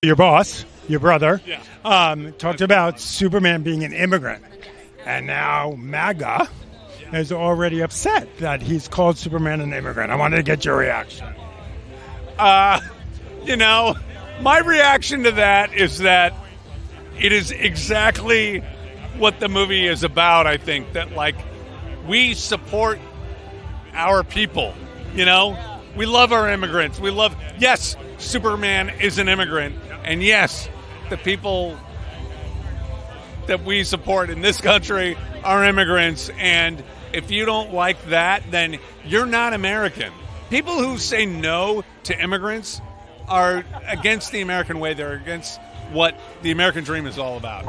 Your boss, your brother, Yeah. talked about Superman being an immigrant. And now MAGA is already upset that he's called Superman an immigrant. I wanted to get your reaction. My reaction to that is that it is exactly what the movie is about. I think that, we support our people, we love our immigrants. Yes, Superman is an immigrant, and yes, the people that we support in this country are immigrants, and if you don't like that, then you're not American. People who say no to immigrants are against the American way. They're against what the American dream is all about.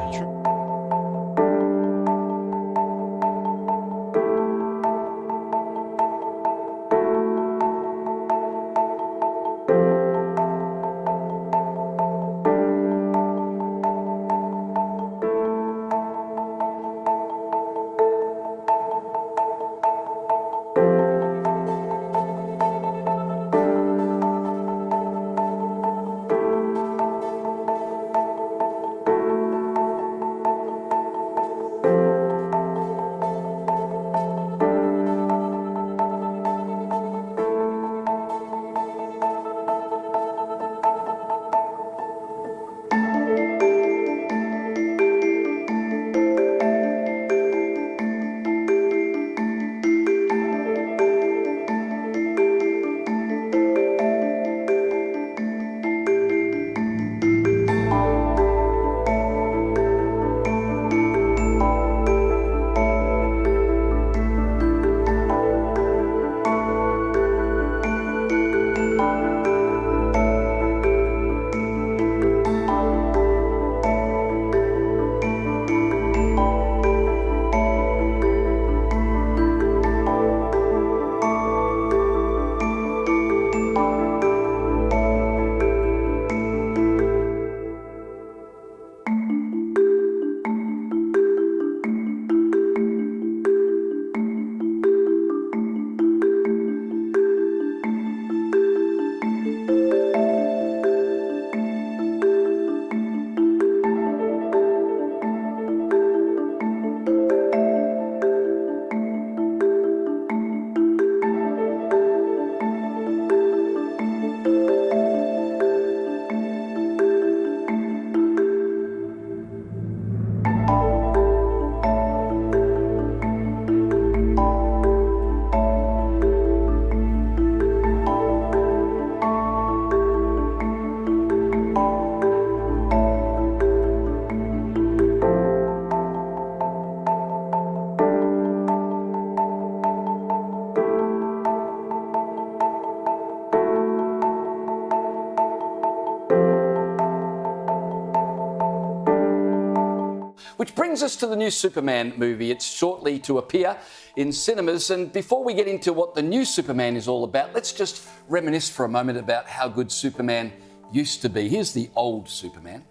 Which brings us to the new Superman movie. It's shortly to appear in cinemas. And before we get into what the new Superman is all about, let's just reminisce for a moment about how good Superman used to be. Here's the old Superman.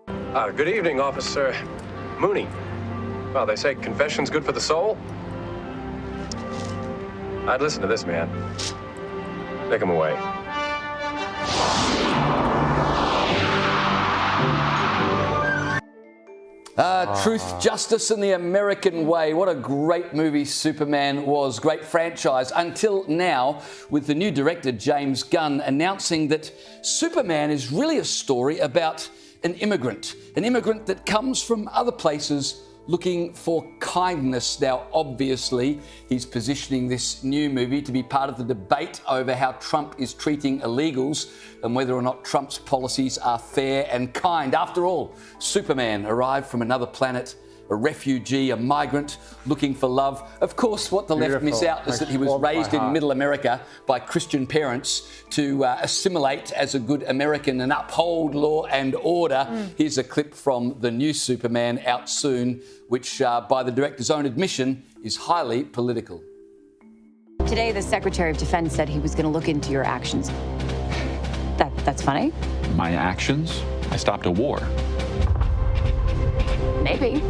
Good evening, Officer Mooney. Well, they say confession's good for the soul. I'd listen to this man. Take him away. Truth, Justice, and the American Way. What a great movie Superman was. Great franchise. Until now, with the new director, James Gunn, announcing that Superman is really a story about an immigrant that comes from other places looking for kindness. Now, obviously, he's positioning this new movie to be part of the debate over how Trump is treating illegals and whether or not Trump's policies are fair and kind. After all, Superman arrived from another planet, a refugee, a migrant looking for love. Of course, what the left miss out is that he was raised in middle America by Christian parents to assimilate as a good American and uphold law and order. Here's a clip from the new Superman, out soon, which, by the director's own admission, is highly political. Today, the Secretary of Defense said he was going to look into your actions. That's funny. My actions? I stopped a war. Maybe.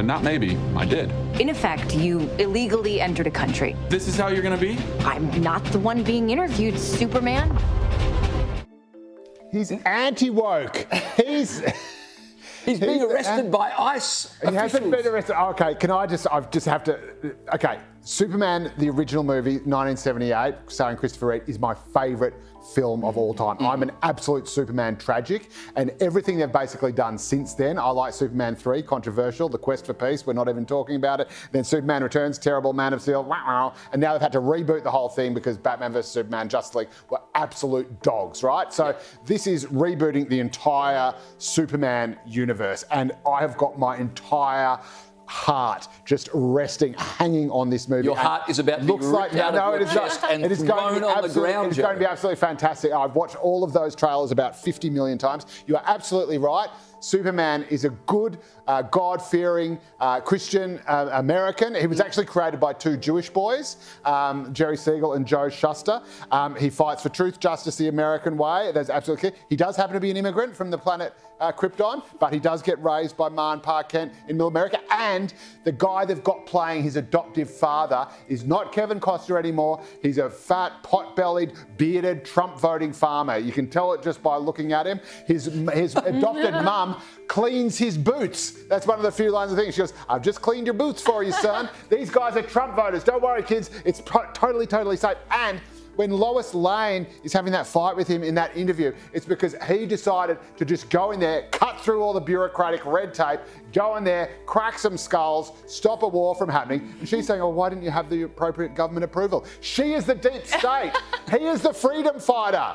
Not maybe. I did. In effect, you illegally entered a country. This is how you're going to be? I'm not the one being interviewed, Superman. He's anti-woke. He's being arrested by ICE He hasn't officials. been arrested. Okay, I just have to... Okay, Superman, the original movie, 1978, starring Christopher Reeve, is my favourite film of all time. I'm an absolute Superman tragic, and everything they've basically done since then. I like Superman 3, controversial, The Quest for Peace, we're not even talking about it. Then Superman Returns, terrible, Man of Steel, and now they've had to reboot the whole thing because Batman vs Superman, Justice League were absolute dogs, right? So this is rebooting the entire Superman universe, and I have got my entire heart just resting, hanging on this movie. Your heart is about to be ripped out of your chest and thrown on the ground. It's going to be absolutely fantastic. I've watched all of those trailers about 50 million times. You are absolutely right. Superman is a good, God-fearing Christian American. He was actually created by two Jewish boys, Jerry Siegel and Joe Shuster. He fights for truth, justice, the American way. That's absolutely clear. He does happen to be an immigrant from the planet Krypton, but he does get raised by Ma and Pa Kent in Middle America. And the guy they've got playing his adoptive father is not Kevin Costner anymore. He's a fat, pot-bellied, bearded, Trump-voting farmer. You can tell it just by looking at him. His adopted mum cleans his boots. That's one of the few lines of things. She goes, "I've just cleaned your boots for you, son. These guys are Trump voters. Don't worry, kids. It's totally safe." And when Lois Lane is having that fight with him in that interview, it's because he decided to just go in there, cut through all the bureaucratic red tape, go in there, crack some skulls, stop a war from happening. And she's saying, "Oh, why didn't you have the appropriate government approval?" She is the deep state. He is the freedom fighter.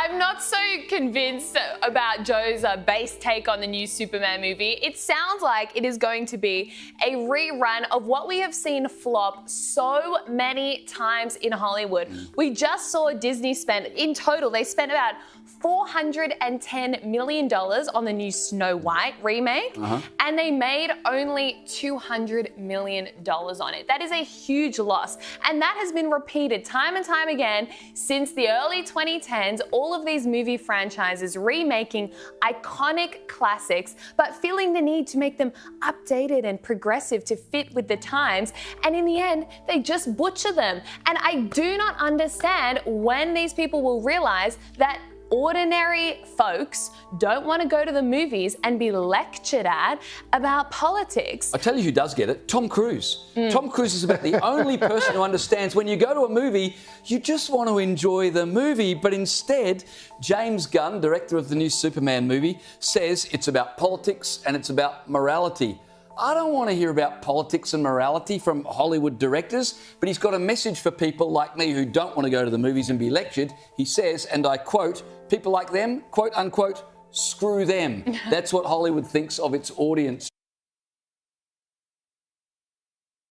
I'm not so convinced about Joe's base take on the new Superman movie. It sounds like it is going to be a rerun of what we have seen flop so many times in Hollywood. We just saw Disney spend, in total, they spent about $410 million on the new Snow White remake, and they made only $200 million on it. That is a huge loss, and that has been repeated time and time again since the early 2010s. All of these movie franchises remaking iconic classics, but feeling the need to make them updated and progressive to fit with the times, and in the end, they just butcher them. And I do not understand when these people will realize that ordinary folks don't want to go to the movies and be lectured at about politics. I tell you who does get it, Tom Cruise. Tom Cruise is about the only person who understands when you go to a movie, you just want to enjoy the movie, but instead, James Gunn, director of the new Superman movie, says it's about politics and it's about morality. I don't want to hear about politics and morality from Hollywood directors, but he's got a message for people like me who don't want to go to the movies and be lectured. He says, and I quote, "People like them, quote unquote, screw them." That's what Hollywood thinks of its audience.